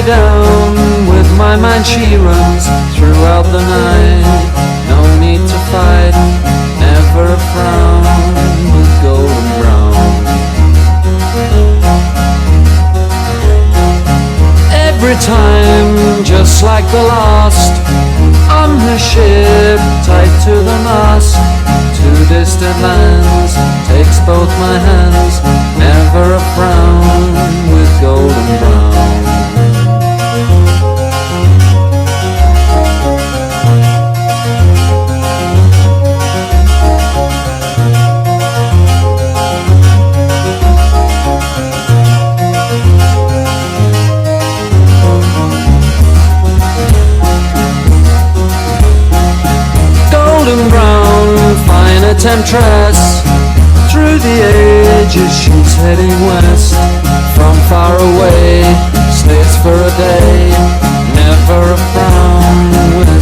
down with my Maci runs throughout the night. No need to fight, never a frown with golden brown. Every time, just like the last, on her ship tied to the mast. To distant lands, takes both my hands, never a frown with golden brown. Golden brown, fine a temptress, through the ages she's heading west. From far away, stays for a day, never a frown with